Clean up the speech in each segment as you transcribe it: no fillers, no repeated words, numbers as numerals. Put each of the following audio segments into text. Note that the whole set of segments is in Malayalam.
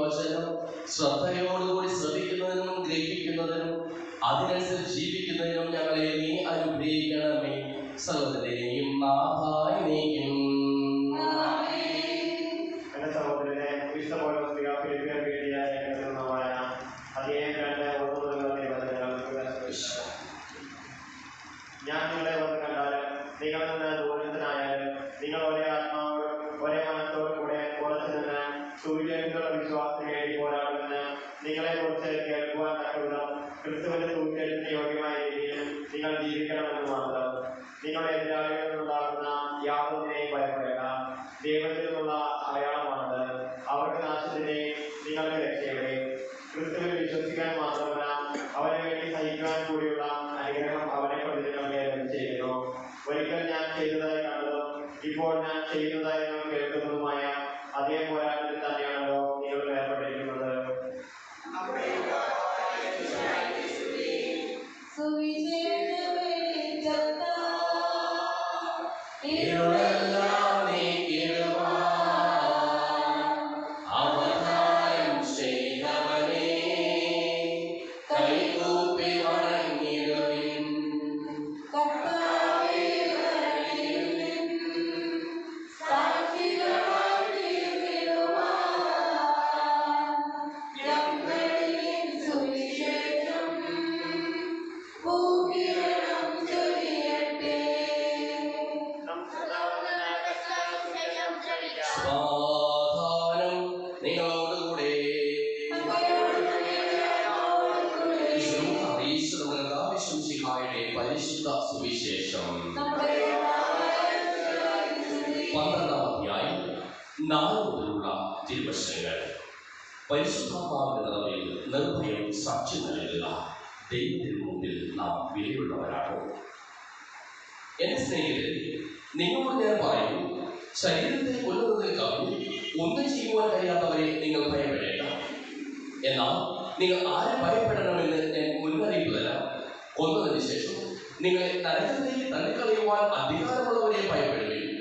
വചനം ശ്രദ്ധയോടുകൂടി ശ്രമിക്കുന്നതിനും ഗ്രഹിക്കുന്നതിനും അതിനനുസരിച്ച് ജീവിക്കുന്നതിനും ഞങ്ങളെ നീ അനുഗ്രഹിക്കണമേ. സകലതിനെയും നാഥായി നീക്കും. എന്റെ സഹോദരനെ ഞാൻ നിങ്ങളെ വന്ന് കണ്ടാലും നിങ്ങളിൽ നിന്ന് ദൂരത്തിനായാലും നിങ്ങൾ ഒരേ ആത്മാവോടും ഒരേ മനസ്സോടും കൂടെ ഉറച്ചു നിന്ന് സൂര്യനുള്ള വിശ്വാസം നേടി പോരാടുമെന്ന് നിങ്ങളെ കുറിച്ച് കേൾക്കുവാൻ തക്കവിധം ക്രിസ്തുവിന്റെ സൂര്യത്തിന് യോഗ്യമായ രീതിയിൽ നിങ്ങൾ ജീവിക്കണമെന്ന് മാത്രം. നിങ്ങളുടെ എതിരാളികളിൽ നിന്നുണ്ടാകുന്ന യാതൊന്നിനെയും ഭയപ്പെടേണ്ട. ദൈവത്തിൽ നിന്നുള്ള അടയാളമാണത്. അവർക്ക് നാശത്തിന്റെയും നിങ്ങൾക്ക് രക്ഷയുടെയും. ക്രിസ്തുവിൽ വിശ്വസിക്കാൻ മാത്രമല്ല അവനെ വേണ്ടി സഹിക്കുവാൻ കൂടിയുള്ള അനുഗ്രഹം അവനെ കൊണ്ട് നിങ്ങൾക്ക് ലഭിച്ചിരിക്കുന്നു. ഒരിക്കൽ ഞാൻ ചെയ്തതായി കണ്ടതും ഇപ്പോൾ ഞാൻ ചെയ്യുന്നതായി നിങ്ങൾ കേൾക്കുന്നതുമായ അതേ പോരാട്ടത്തിൽ തന്നെയാണല്ലോ നിങ്ങൾ ഏർപ്പെട്ടിരിക്കുന്നത്. പരിശുദ്ധ സുവിശേഷം 12-ാം അധ്യായം 4 മുതലുള്ള തിരുവചനങ്ങൾ. പരിശുദ്ധാത്മാവിന്റെ നിറവിൽ നിർഭയം സാക്ഷ്യം നൽകുക. ദൈവത്തിന് മുമ്പിൽ നാം വിലയുള്ളവരാണോ? എന്റെ സ്നേഹിതരെ, നിങ്ങളോട് ഞാൻ പറയുന്നു, ശരീരത്തെ കൊല്ലുന്നതിൽ കവിഞ്ഞ് ഒന്നും ചെയ്യുവാൻ കഴിയാത്തവരെ നിങ്ങൾ ഭയപ്പെടേണ്ട. എന്നാൽ നിങ്ങൾ ആരെ ഭയപ്പെടണമെന്ന് ഞാൻ മുന്നറിയിപ്പ് തരാം. കൊന്നതിന് ശേഷം നിങ്ങളെ നരകത്തിലേക്ക് തള്ളിക്കളയുവാൻ അധികാരമുള്ളവരെ ഭയപ്പെടുകയും,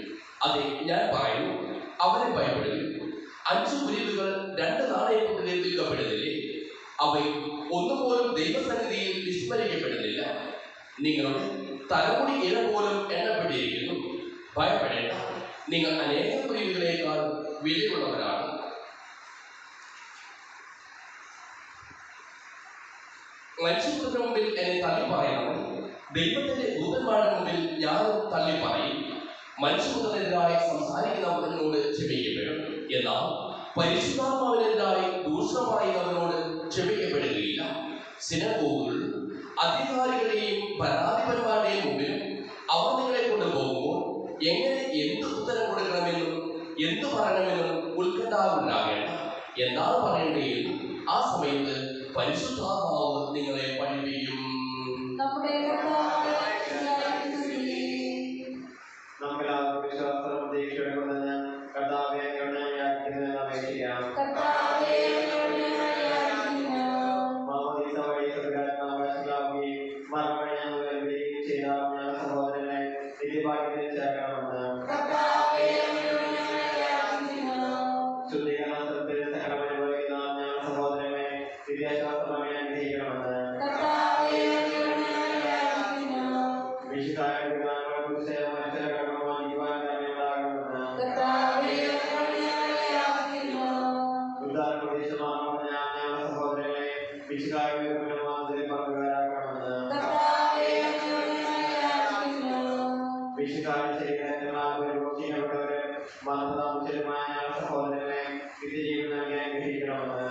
അതെ ഞാൻ പറയുന്നു, അവരെ ഭയപ്പെടുകയും. 5 കുരുവികൾ 2 നാണയപ്പുറത്തിലേക്ക് വിൽക്കപ്പെടുന്നില്ലേ? അവയിൽ ഒന്നുപോലും ദൈവസന്നിധിയിൽ വിസ്മരിക്കപ്പെടുന്നില്ല. നിങ്ങളുടെ തലമുടി ഇല പോലും എണ്ണപ്പെട്ടിരിക്കുന്നു. ഭയപ്പെടേണ്ട, നിങ്ങൾ അനേകം കുരുവികളേക്കാൾ വിലയുള്ളവരാണ്. മനുഷ്യരുടെ മുമ്പിൽ എന്നെ തള്ളി പറയണം. ദൈവത്തിന്റെ ദൂതന്മാരുടെ മുമ്പിൽ ഞാനും തള്ളി പറയും. മനുഷ്യപുത്രനെതിരായി സംസാരിക്കുന്നവനോട് ക്ഷമിക്കപ്പെടും. എന്നാൽ പരിശുദ്ധാത്മാവിനെതിരായി ദൂഷണം പറയുന്നവനോട് ക്ഷമിക്കപ്പെടുകയില്ല. സിനഗോഗുകളിലും അധികാരികളുടെയും ഭരണാധിപന്മാരുടെയും മുമ്പിൽ അവർ നിങ്ങളെ കൊണ്ടുപോകുമ്പോൾ എങ്ങനെ എന്ത് ഉത്തരം കൊടുക്കണമെന്നും എന്തു പറയണമെന്നും ഉത്കണ്ഠാകുലരാകേണ്ട. എന്താണ് പറയേണ്ടതെന്നും ആ സമയത്ത് പരിശുദ്ധാത്മാവ് നിങ്ങളെ പഠിപ്പിക്കും. നമുക്കെല്ലാവർക്കും വിശ്വാസം പ്രതീക്ഷയോടെ കർത്താവേ അപേക്ഷിക്കാം. മാമോദീസ വഴി സ്വർഗ്ഗാത്മാവശാവുകയും മരണം ഞങ്ങൾ ചെയ്ത സഹോദരനെ നിത്യഭാഗ്യത്തിൽ ചേർക്കണമെന്ന് ശുദ്ധീകരണത്തിൽ സകലമനുഭവിക്കുന്ന ഞങ്ങളുടെ സഹോദരനെ വിദ്യാഭ്യാസമായി അനുഗ്രഹിക്കണമെന്ന് സഹോദരനെ നിത്യജീവൻ നൽകി അനുഗ്രഹിക്കണമെന്ന്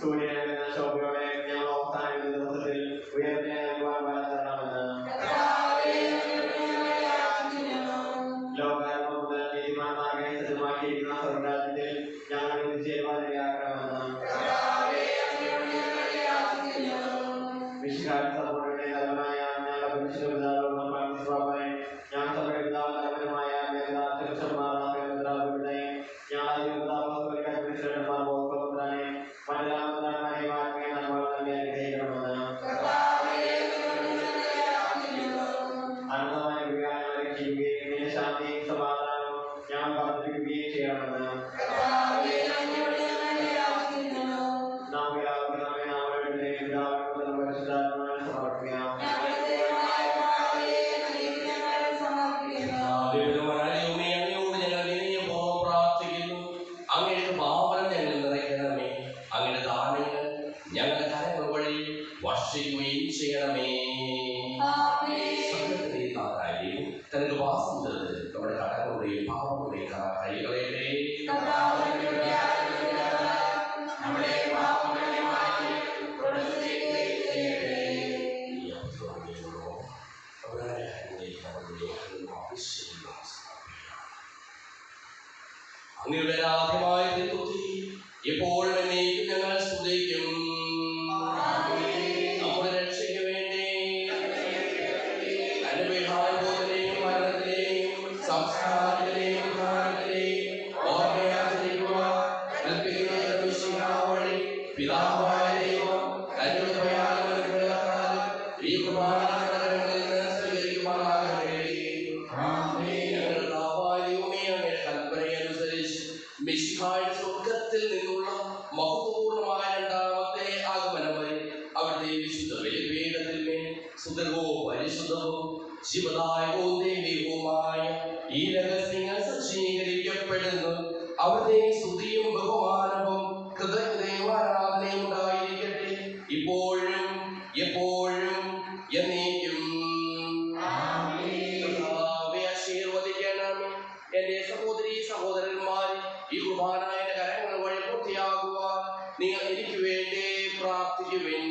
സൂര്യൻ ശോഭയോടെ ഞങ്ങൾ അവസാന ദിവസത്തിൽ ഉയർത്തി നൽകുവാൻ തരണമെന്ന് ലോകാരംഭം മുതൽ നീതിമാന്മാരെ സജ്ജമാക്കിയിരിക്കുന്ന സ്വർഗ്ഗരാജ്യത്തിൽ ഞങ്ങൾ ചേരുവാനിടയാക്കണമെന്ന് വിശുദ്ധാത്മാവിന്റെ സമ്പൂർണ്ണ തലവനായ ഞങ്ങളുടെ പരിശുദ്ധ പിതാവിനോടും പ്രാർത്ഥിക്കുവാനായി ഞാൻ സഭയുടെ പിതാവ് തലവനുമായ അനന്തമായ ശാന്തിയും സമാധാനവും ഞാൻ വർദ്ധിപ്പിക്കുകയും ചെയ്യണമെന്ന് നാം എല്ലാവർക്കും നമ്മെ നാമങ്ങളുടെ പിതാവിനും പരിശുദ്ധാത്മാവിനും സമർപ്പിക്കാം. അങ്ങയുടെ പാവനം ഞങ്ങൾ നിറയ്ക്കണമേ. അങ്ങയുടെ ദാനങ്ങൾ ഞങ്ങളുടെ കരങ്ങൾ വഴി വർഷിക്കുകയും ചെയ്യണമേ. തനക്ക് വാസം തരുന്നത് നമ്മുടെ കടകളുടെയും പാവങ്ങളുടെയും കൈകളെ അങ്ങയുടെ ആദ്യമായ എപ്പോഴും എന്നേക്കും ഞങ്ങൾ സ്തുതിക്കും. നമ്മുടെ രക്ഷയ്ക്ക് വേണ്ടി അനുഭവത്തിലെയും മരണത്തിലെയും സംസ്കാരത്തിലെയും വഴി പിതാവായ ദൈവം ഈ കുർബാനകളിൽ നിന്ന് സ്വീകരിക്കുമാറാകട്ടെ. കൽപ്പനയനുസരിച്ച് മിശിഹായുടെ സ്വർഗ്ഗത്തിൽ നിന്നുള്ള മഹത്വപൂർണമായ രണ്ടാമത്തെ ആഗമനം വരെ അവിടുത്തെ വിശുദ്ധ ബലിപീഠത്തിന്മേൽ സുന്ദരവും പരിശുദ്ധവും ശിവദായകവും ദൈവികവുമായ ഈ രഹസ്യങ്ങൾ സജ്ജീകരിക്കപ്പെടുന്നു. അവിടുത്തെ സ്തുതിയും ബഹുമാനവും കൃതജ്ഞതയും ആരാധനയും ഉണ്ടായിരിക്കട്ടെ, ഇപ്പോഴും എപ്പോഴും എന്നേക്കും. ആശീർവദിക്കണമേ. എന്റെ സഹോദരീ സഹോദരന്മാർ, ഈ കുർബാനയുടെ കരങ്ങൾ വഴി പൂർത്തിയാകുവാൻ നിങ്ങൾ എനിക്ക് വേണ്ടി പ്രാർത്ഥിക്കുവിൻ.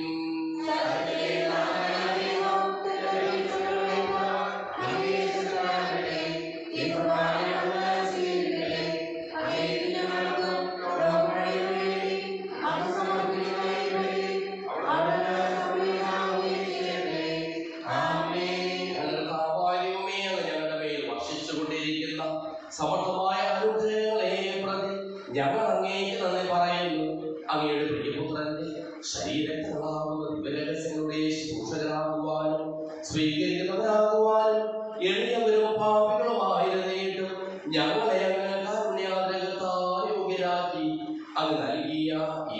സമർത്ഥമായ അനുഗ്രഹങ്ങളെ പ്രതി ഞങ്ങൾ അങ്ങേക്ക് നന്ദി പറയുന്നു. അങ്ങയുടെ പ്രിയപുത്രന്റെ ശരീരങ്ങളാകുന്ന ദിവരഹസ്യങ്ങളുടെ ശുശ്രൂഷകരാകുവാനും സ്വീകരിക്കുന്നവരാകുവാനും എളിയവരും പാപികളുമായിരുന്നിട്ടും ഞങ്ങളെ അങ്ങ് കാരുണ്യാഗ്രഹത്താൽ യോഗ്യരാക്കി അങ്ങ് നൽകിയ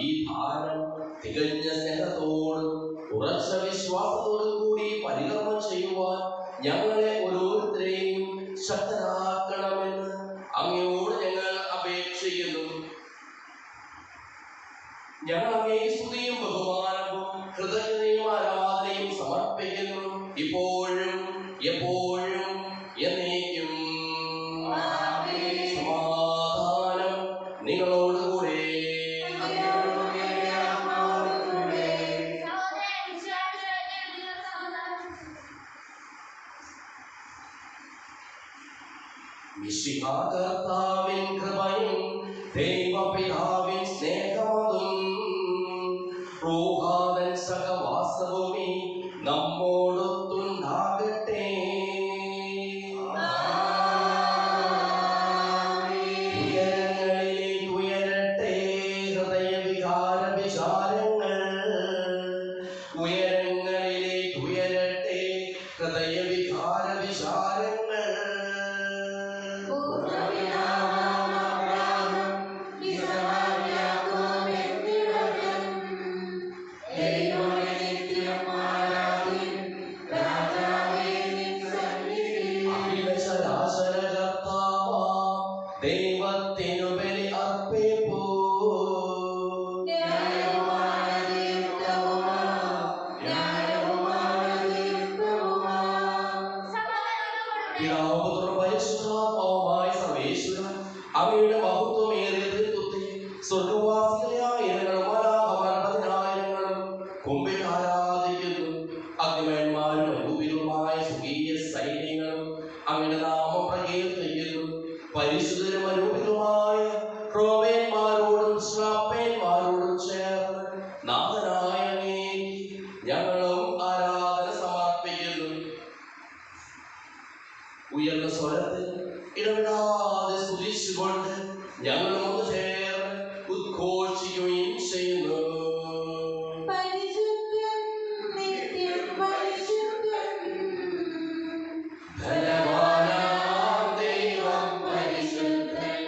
ഈ ഭാരം തികഞ്ഞ സ്നേഹത്തോടും ഉറച്ച വിശ്വാസത്തോടും കൂടി പരികർമ്മം ചെയ്യുവാൻ ഞങ്ങളെ ഓരോരുത്തരെയും ശക്തരാക്കണമെന്ന് അങ്ങയോട് ഞങ്ങൾ അപേക്ഷിക്കുന്നു. ഞങ്ങൾ അങ്ങേ സ്തുതിയും ബഹുമാനവും കൃതജ്ഞതയും ആരാധനയും സമർപ്പിക്കുന്നു, ഇപ്പോഴും എപ്പോഴും എന്നേക്കും. സമാധാനം നിങ്ങളോടുകൂടെ. കർത്താവിൻ കൃപയും ദൈവപിതാവിൻ സ്നേഹമതും റൂഹാദൻ സഹവാസവുമേ നമ്മോടൊത്തുണ്ടാകട്ടെ. ഉയരങ്ങളിലേക്ക് ഉയരട്ടെ ഹൃദയവികാര വിചാരങ്ങൾ, ഉയരങ്ങളിലേക്ക് ഉയരട്ടെ ഹൃദയവികാര വിചാരങ്ങൾ. ദൈവത്തിനു ബലി അർപ്പിപ്പൂ. പരിശുദ്ധാത്മാവുമായ സർവേശ്വരൻ അങ്ങയുടെ മഹത്വമേറിയ തൃത്വത്തെ സ്വർഗവാസികളായ പതിനായിരങ്ങളും കുമ്പിൽ ആരാധിക്കുന്നു. അഗ്നിമയന്മാരും അരൂപികളുമായ സ്വർഗീയ സൈന്യങ്ങളും അങ്ങയുടെ നാമം പ്രകീർത്തിക്കുന്നു. പരിശുദ്ധരും അരൂപികളുമായ ക്രോവേന്മാരോടും ശ്രാപ്പേന്മാരോടും ചേർന്ന് നാഥനായ ഞങ്ങളും ആരാധന സമർപ്പിക്കുന്നു. ഉയർന്ന സ്വരത്തിൽ ഇടപെടാതെ സ്തുതിച്ചുകൊണ്ട് ഞങ്ങളും ഒന്ന് ചേർന്ന് ഉദ്ഘോഷിക്കുകയും ചെയ്യുന്നു. ഭഗവാനാം ദൈവം പരിശുദ്ധൻ.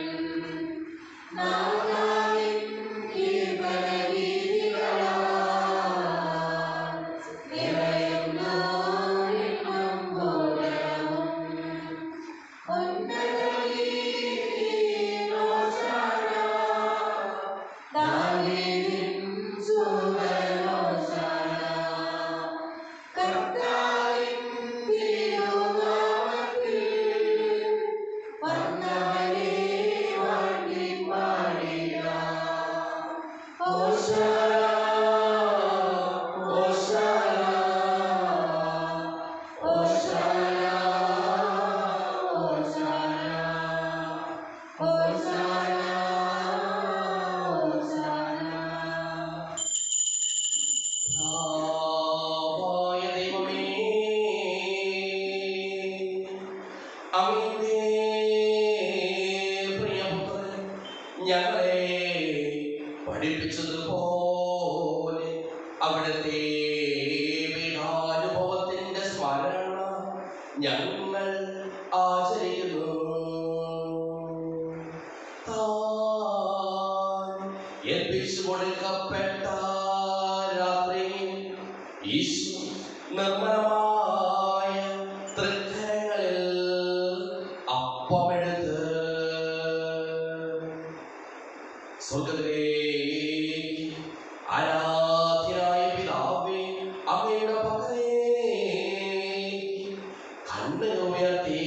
ഞങ്ങളെ പഠിപ്പിച്ചതുപോലെ അവിടുത്തെ പീഠാനുഭവത്തിന്റെ സ്മരണ ഞങ്ങൾ ആചരിക്കുന്നു. താൻ ഏൽപ്പിച്ചു കൊടുക്കപ്പെട്ട രാത്രിയിൽ ഈശോ നിർമ്മലമായ തൃക്കരങ്ങളിൽ അപ്പമെടുത്ത് സ്വർഗ്ഗത്തിലേക്ക് ആരാധ്യനായ പിതാവേ അങ്ങയുടെ പക്കലേക്ക് കണ്ണുകൾ ഉയർത്തി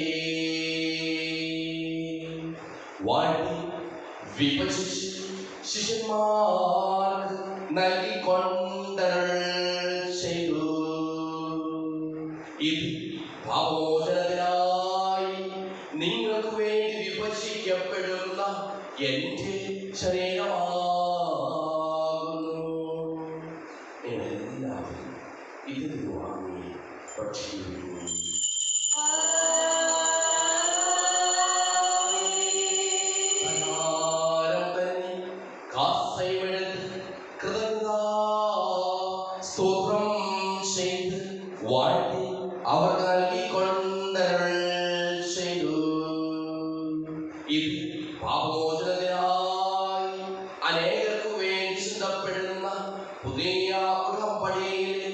വാഴ്ത്തി വിഭജിച്ച് ശിഷ്യന്മാർക്ക് നൽകിക്കൊണ്ടരുൾ ചെയ്തു. ഇത് പാപമോചനത്തിനായി നിങ്ങൾക്ക് വേണ്ടി വിഭജിക്കപ്പെടുന്ന എന്റെ ശരീരമാകുന്നു. നിങ്ങളെല്ലാവരും ഇത് വാങ്ങി ഭക്ഷിക്കുന്നു. സ്തോത്രം ചെയ്ത് വാഴ്ത്തി അവർക്ക് നൽകിക്കൊണ്ടരുൾ ചെയ്തു. ഇത് പാപമോചനത്തിനായി അനേകർക്ക് വേണ്ടി ചിന്തപ്പെടുന്ന പുതിയ ഉടമ്പടിയിലെ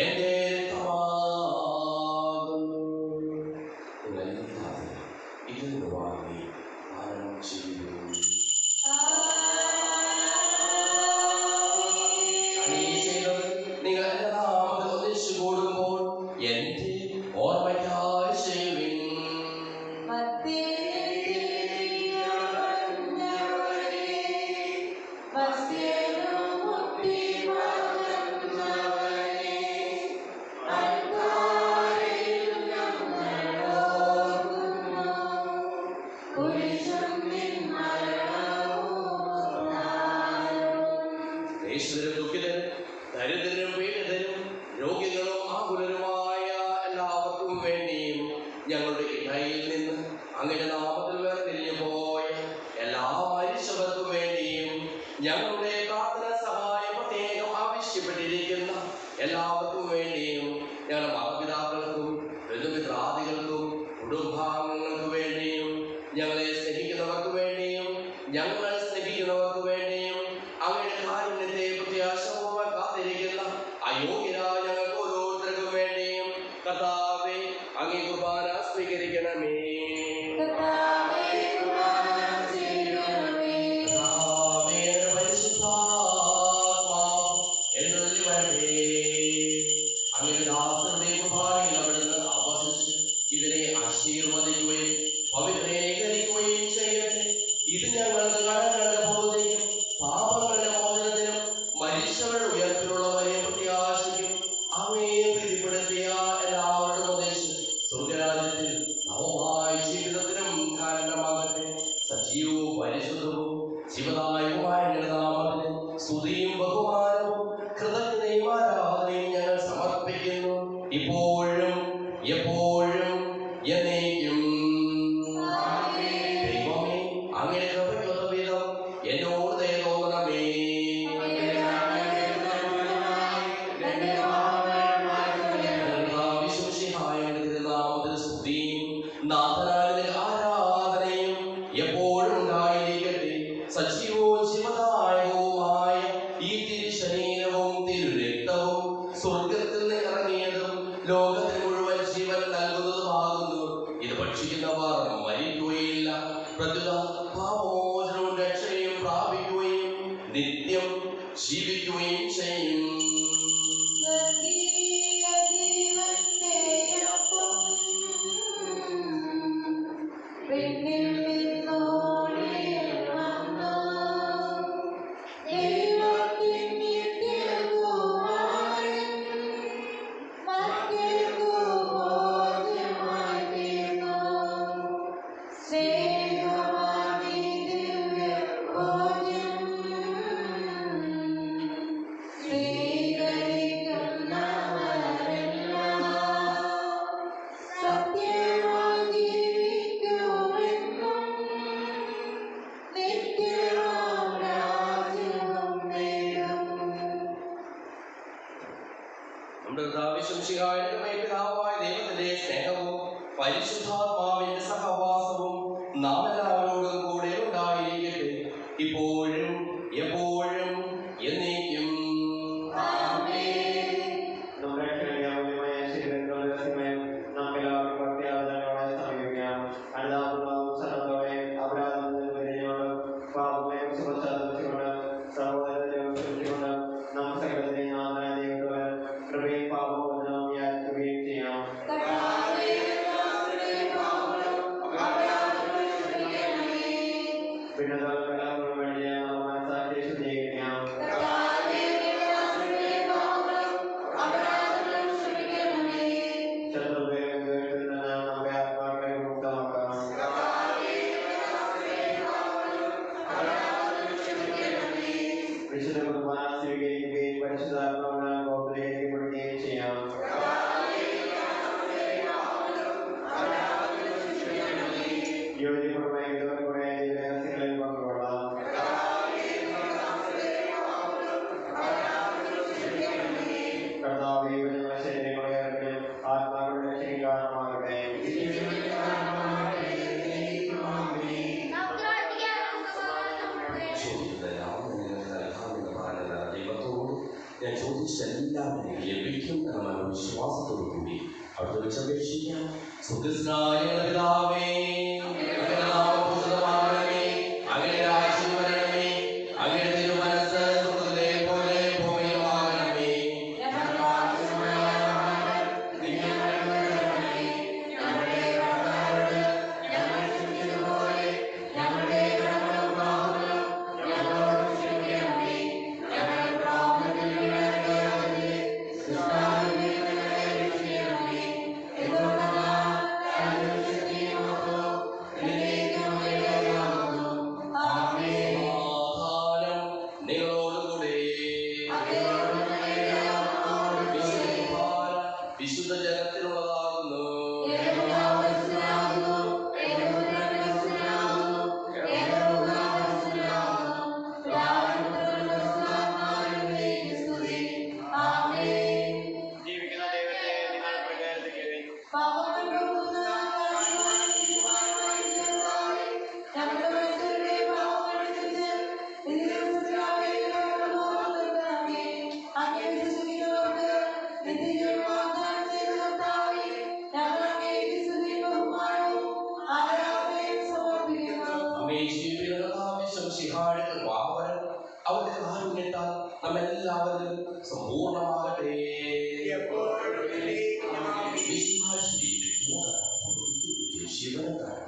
എന്റെ രക്തമാകുന്നു. നിങ്ങളെല്ലാവരും ഇതിൽ വാങ്ങി പാനം ചെയ്യുന്നു. നിങ്ങൾ എന്റെ നാമത്തിൽ ഒന്നിച്ചു കൂടുമ്പോൾ എന്റെ ഓർമ്മയ്ക്കായി ചെയ്യുവിൻ. ദരിദ്രരും പീഡിതരും രോഗികളും ആകുലരുമായ എല്ലാവർക്കും വേണ്ടിയും ഞങ്ങളുടെ ഇടയിൽ നിന്ന് അങ്ങയുടെ നാമത്തിൽ വേർതിരിഞ്ഞു പോയ എല്ലാ മരിച്ചവർക്കും വേണ്ടിയും ഞങ്ങളുടെ പ്രാർത്ഥന സഹായം പ്രത്യേകം ആവശ്യപ്പെട്ടിരിക്കുന്ന എല്ലാവർക്കും വേണ്ടിയും ഞങ്ങളുടെ മാതാപിതാക്കൾക്കും ബന്ധുമിത്രാദികൾക്കും കുടുംബാംഗങ്ങൾക്ക് വേണ്ടിയും ഞങ്ങളെ സ്നേഹിക്കുന്നവർക്ക് വേണ്ടിയും ഞങ്ങൾ സ്നേഹിക്കുന്നവർക്ക് വേണ്ടിയും അങ്ങയുടെ കാരുണ്യത്തെ പ്രത്യാശപൂർവ്വം കാത്തിരിക്കുന്ന അയോഗ്യരായ ഞങ്ങൾക്ക് ഓരോരുത്തർക്കും വേണ്ടിയും കർത്താവേ അങ്ങേ കുർബാന സ്വീകരിക്കണമേ. അങ്ങയുടെ ദാസരുടെ കുർബാനയിൽ അവിടുന്ന് ആവസിച്ച് ഇതിനെ ആശീർവദിക്കുകയും പവിത്രീകരിക്കുകയും ചെയ്യട്ടെ. ഇത് ഞങ്ങൾക്ക് കടങ്ങളുടെ ബോധത്തിനും പാപങ്ങളുടെ മോചനത്തിനും മരിച്ചവരുടെ ഉയർപ്പിലുള്ളവരെയും പ്രത്യാശിക്കും അവയെ പ്രീതിപ്പെടുത്തിയ എല്ലാവരുടെ ഉദ്ദേശം സ്വർഗരാജ്യത്തിൽ നവമായ ജീവിതത്തിനും കാരണമാകട്ടെ. സജീവവും പരിശുദ്ധവും ശിവദായകമായ നാമത്തിന് സ്തുതിയും ബഹുമാനവും കൃതജ്ഞതയും ആരാധനയും ഞങ്ങൾ സമർപ്പിക്കുന്നു, ഇപ്പോഴും എപ്പോഴും എന്നേക്കും. ദൈവമേ, അങ്ങയുടെ കൃപയ്ക്കൊത്ത വിധം എന്നോട് ദയ തോന്നണമേ. തിരുനാമത്തിന് സ്തുതിയും നാഥനായ ആരാധനയും എപ്പോഴും ഉണ്ടായിരിക്കട്ടെ. സജീവവും ശിവദായകവുമായ ഈ തിരുശരീരവും തിരുരക്തവും സ്വർഗത്തിൽ നിന്ന് ഇറങ്ങിയതും ലോകത്തിന് മുഴുവൻ ജീവൻ നൽകുന്നതുമാകുന്നു. ഇത് ഭക്ഷിക്കുന്നവർ മരിക്കുകയില്ല, പ്രത്യുത പാപമോചനവും രക്ഷയും പ്രാപിക്കുകയും നിത്യം ജീവിക്കുകയും ചെയ്യും. Say മിശിഹായുടെ പിതാവായ ദൈവത്തിന്റെ സ്നേഹവും പരിശുദ്ധാത്മാവിന്റെ സഹവാസവും നാം എല്ലാവരോടും കൂടെ ഉണ്ടായിരിക്കട്ടെ, ഇപ്പോഴും എപ്പോഴും എന്നേക്കും. ഞാൻ ചോദിച്ചെല്ലാവരും ലഭിക്കും എന്ന വിശ്വാസത്തോടു കൂടി അവിടെ വെച്ചപേക്ഷിക്കാം. സുഖസ്നായ പിതാവേ, അങ്ങയുടെ നാമം പൂജിതമാകണമേ, അങ്ങയുടെ രാജ്യം വരണമേ, അങ്ങയുടെ തിരുമനസ്സ് സ്വർഗ്ഗത്തിലെ പോലെ ഭൂമിയിലുമാകണമേ. വിശുദ്ധ ജനത്തിനുള്ളതാകുന്നു. ജീവിക്കുന്ന ദൈവത്തെ നിങ്ങൾ പ്രകീർത്തിക്കുവിൻ. അവരുടെ കാരുണ്യത്താൽ നമ്മെല്ലാവരും സമ്പൂർണ്ണമാകട്ടെ. ശിവനക്കാരൻ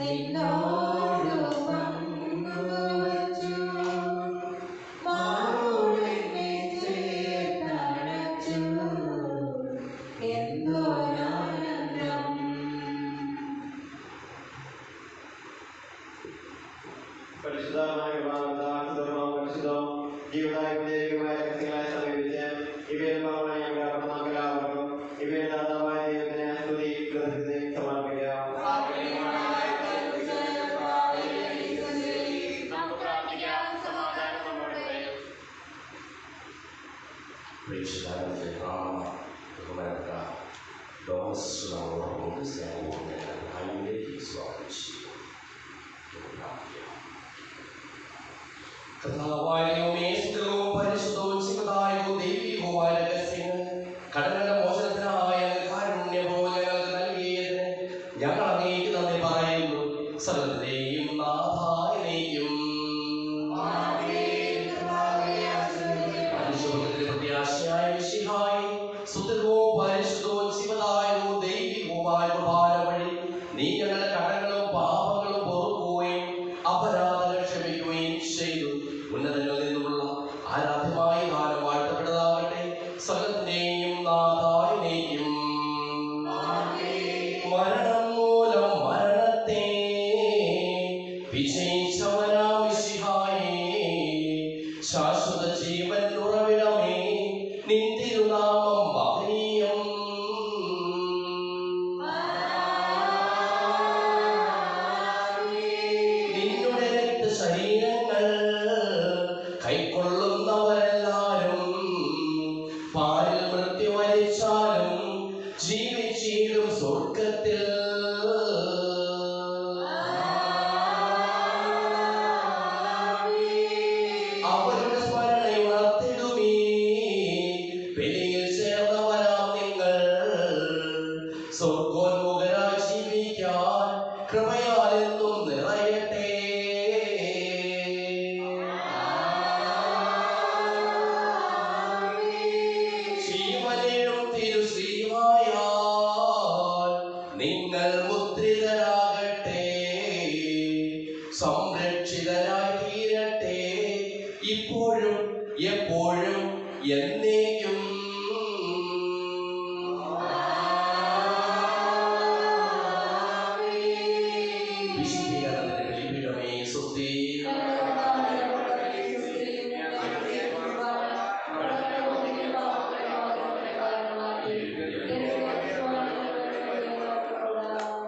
വിശുദ്ധ